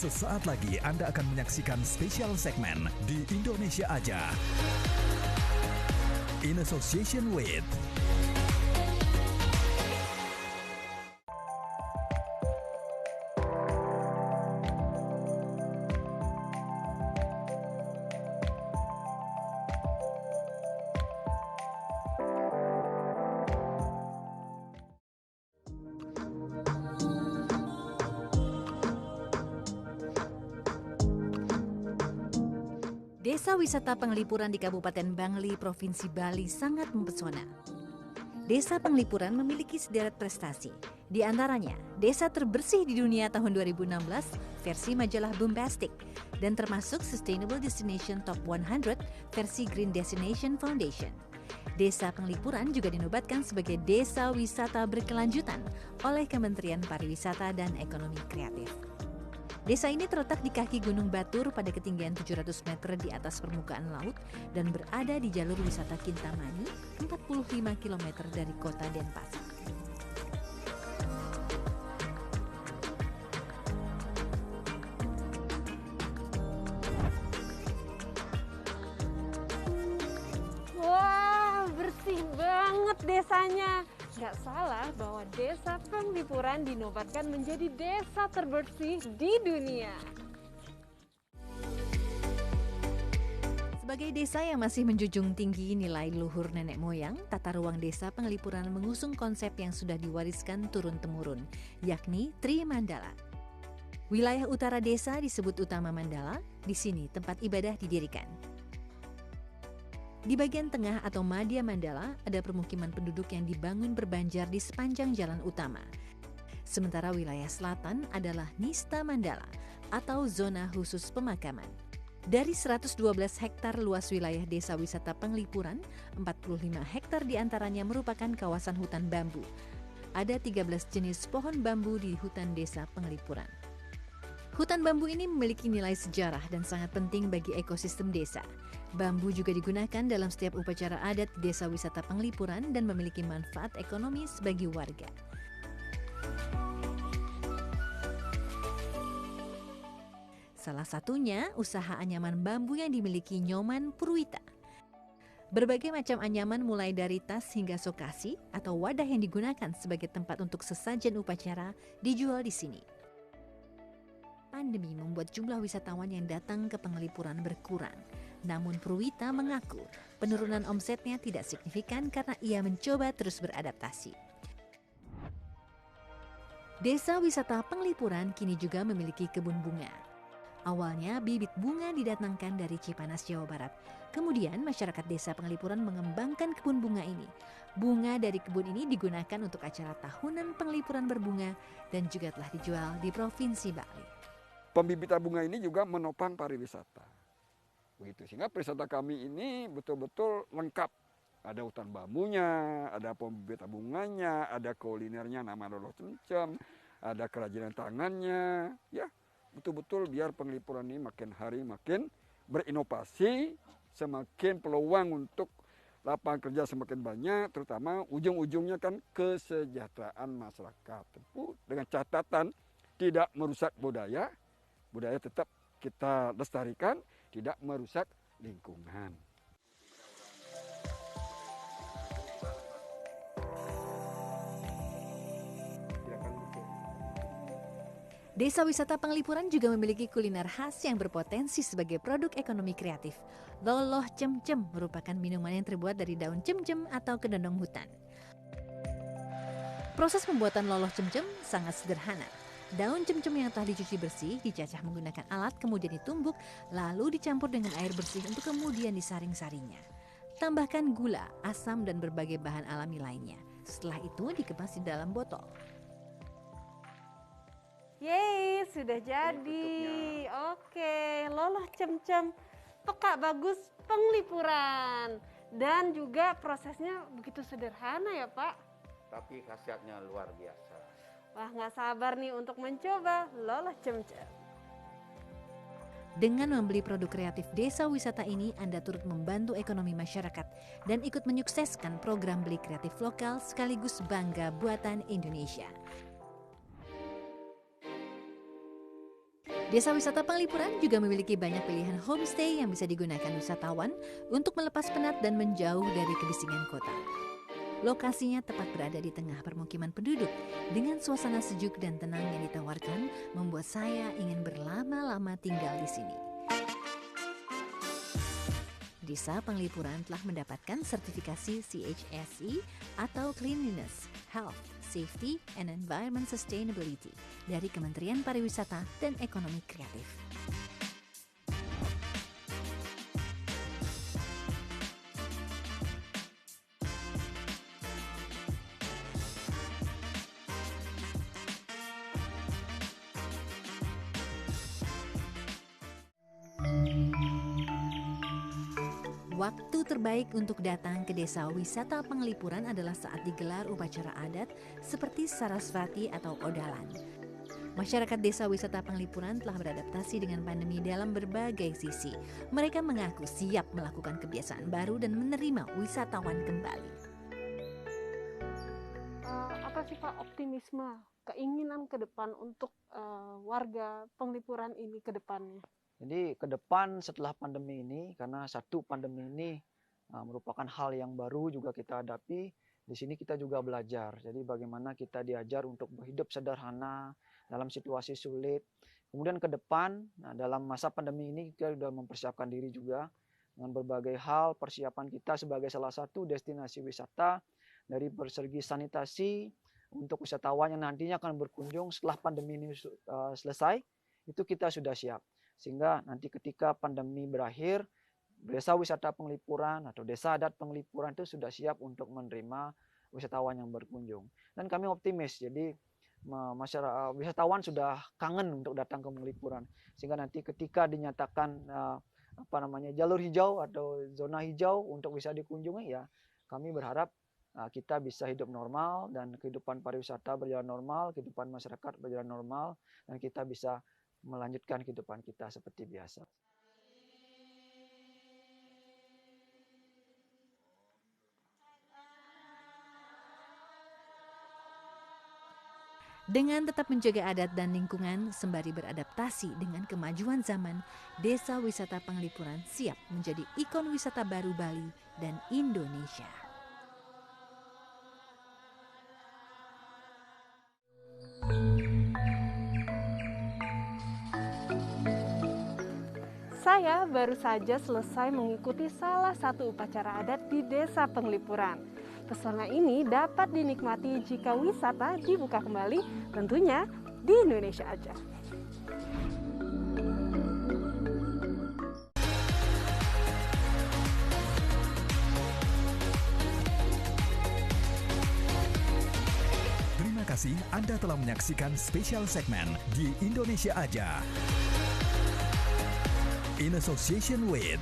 Sesaat lagi Anda akan menyaksikan spesial segmen di Indonesia Aja. In association with Desa wisata Penglipuran di Kabupaten Bangli, Provinsi Bali sangat mempesona. Desa Penglipuran memiliki sederet prestasi. Di antaranya, desa terbersih di dunia tahun 2016 versi majalah Bombastic dan termasuk Sustainable Destination Top 100 versi Green Destination Foundation. Desa Penglipuran juga dinobatkan sebagai desa wisata berkelanjutan oleh Kementerian Pariwisata dan Ekonomi Kreatif. Desa ini terletak di kaki Gunung Batur pada ketinggian 700 meter di atas permukaan laut dan berada di jalur wisata Kintamani, 45 km dari kota Denpasar. Wah, bersih banget desanya. Gak salah bahwa Desa Penglipuran dinobatkan menjadi desa terbersih di dunia. Sebagai desa yang masih menjunjung tinggi nilai luhur nenek moyang, tata ruang Desa Penglipuran mengusung konsep yang sudah diwariskan turun-temurun, yakni Tri Mandala. Wilayah utara desa disebut Utama Mandala, di sini tempat ibadah didirikan. Di bagian tengah atau Madya Mandala ada permukiman penduduk yang dibangun berbanjar di sepanjang jalan utama. Sementara wilayah selatan adalah Nista Mandala atau zona khusus pemakaman. Dari 112 hektar luas wilayah desa wisata Penglipuran, 45 hektar diantaranya merupakan kawasan hutan bambu. Ada 13 jenis pohon bambu di hutan desa Penglipuran. Hutan bambu ini memiliki nilai sejarah dan sangat penting bagi ekosistem desa. Bambu juga digunakan dalam setiap upacara adat di desa wisata Penglipuran dan memiliki manfaat ekonomis bagi warga. Salah satunya usaha anyaman bambu yang dimiliki Nyoman Purwita. Berbagai macam anyaman mulai dari tas hingga sokasi atau wadah yang digunakan sebagai tempat untuk sesajen upacara dijual di sini. Pandemi membuat jumlah wisatawan yang datang ke Penglipuran berkurang. Namun Purwita mengaku penurunan omsetnya tidak signifikan karena ia mencoba terus beradaptasi. Desa wisata Penglipuran kini juga memiliki kebun bunga. Awalnya bibit bunga didatangkan dari Cipanas, Jawa Barat. Kemudian masyarakat desa Penglipuran mengembangkan kebun bunga ini. Bunga dari kebun ini digunakan untuk acara tahunan Penglipuran berbunga dan juga telah dijual di Provinsi Bali. Pembibitan bunga ini juga menopang pariwisata. Begitu, sehingga pariwisata kami ini betul-betul lengkap. Ada hutan bambunya, ada pembibitan bunganya, ada kulinernya nama loloh cemcem, ada kerajinan tangannya. Ya, betul-betul biar Penglipuran ini makin hari makin berinovasi, semakin peluang untuk lapangan kerja semakin banyak, terutama ujung-ujungnya kan kesejahteraan masyarakat. Tentu dengan catatan tidak merusak budaya. Budaya tetap kita lestarikan, tidak merusak lingkungan. Desa wisata Penglipuran juga memiliki kuliner khas yang berpotensi sebagai produk ekonomi kreatif. Loloh cemcem merupakan minuman yang terbuat dari daun cemcem atau kedondong hutan. Proses pembuatan loloh cemcem sangat sederhana. Daun cemcem yang telah dicuci bersih dicacah menggunakan alat, kemudian ditumbuk, lalu dicampur dengan air bersih untuk kemudian disaring-saringnya. Tambahkan gula, asam, dan berbagai bahan alami lainnya. Setelah itu dikemas di dalam botol. Yeay, sudah jadi. Oke, loloh cemcem peka bagus Penglipuran. Dan juga prosesnya begitu sederhana ya Pak? Tapi khasiatnya luar biasa. Wah, nggak sabar nih untuk mencoba loloh cemcem. Dengan membeli produk kreatif desa wisata ini, Anda turut membantu ekonomi masyarakat dan ikut menyukseskan program beli kreatif lokal sekaligus bangga buatan Indonesia. Desa Wisata Penglipuran juga memiliki banyak pilihan homestay yang bisa digunakan wisatawan untuk melepas penat dan menjauh dari kebisingan kota. Lokasinya tepat berada di tengah permukiman penduduk dengan suasana sejuk dan tenang yang ditawarkan membuat saya ingin berlama-lama tinggal di sini. Desa Penglipuran telah mendapatkan sertifikasi CHSE atau Cleanliness, Health, Safety, and Environment Sustainability dari Kementerian Pariwisata dan Ekonomi Kreatif. Waktu terbaik untuk datang ke Desa Wisata Penglipuran adalah saat digelar upacara adat seperti Sarasvati atau Odalan. Masyarakat Desa Wisata Penglipuran telah beradaptasi dengan pandemi dalam berbagai sisi. Mereka mengaku siap melakukan kebiasaan baru dan menerima wisatawan kembali. Apa sih Pak optimisme, keinginan ke depan untuk warga Penglipuran ini ke depannya? Jadi ke depan setelah pandemi ini, karena satu pandemi ini merupakan hal yang baru juga kita hadapi, di sini kita juga belajar. Jadi bagaimana kita diajar untuk berhidup sederhana dalam situasi sulit. Kemudian ke depan, dalam masa pandemi ini kita sudah mempersiapkan diri juga dengan berbagai hal, persiapan kita sebagai salah satu destinasi wisata dari segi sanitasi untuk wisatawan yang nantinya akan berkunjung setelah pandemi ini selesai, itu kita sudah siap. Sehingga nanti ketika pandemi berakhir, Desa Wisata Penglipuran atau Desa Adat Penglipuran itu sudah siap untuk menerima wisatawan yang berkunjung. Dan kami optimis, jadi masyarakat wisatawan sudah kangen untuk datang ke Penglipuran. Sehingga nanti ketika dinyatakan jalur hijau atau zona hijau untuk bisa dikunjungi, ya kami berharap kita bisa hidup normal dan kehidupan pariwisata berjalan normal, kehidupan masyarakat berjalan normal, dan kita bisa melanjutkan kehidupan kita seperti biasa. Dengan tetap menjaga adat dan lingkungan sembari beradaptasi dengan kemajuan zaman, Desa Wisata Penglipuran siap menjadi ikon wisata baru Bali dan Indonesia. Saya baru saja selesai mengikuti salah satu upacara adat di Desa Penglipuran. Pesona ini dapat dinikmati jika wisata dibuka kembali, tentunya di Indonesia aja. Terima kasih Anda telah menyaksikan spesial segmen di Indonesia Aja. In association with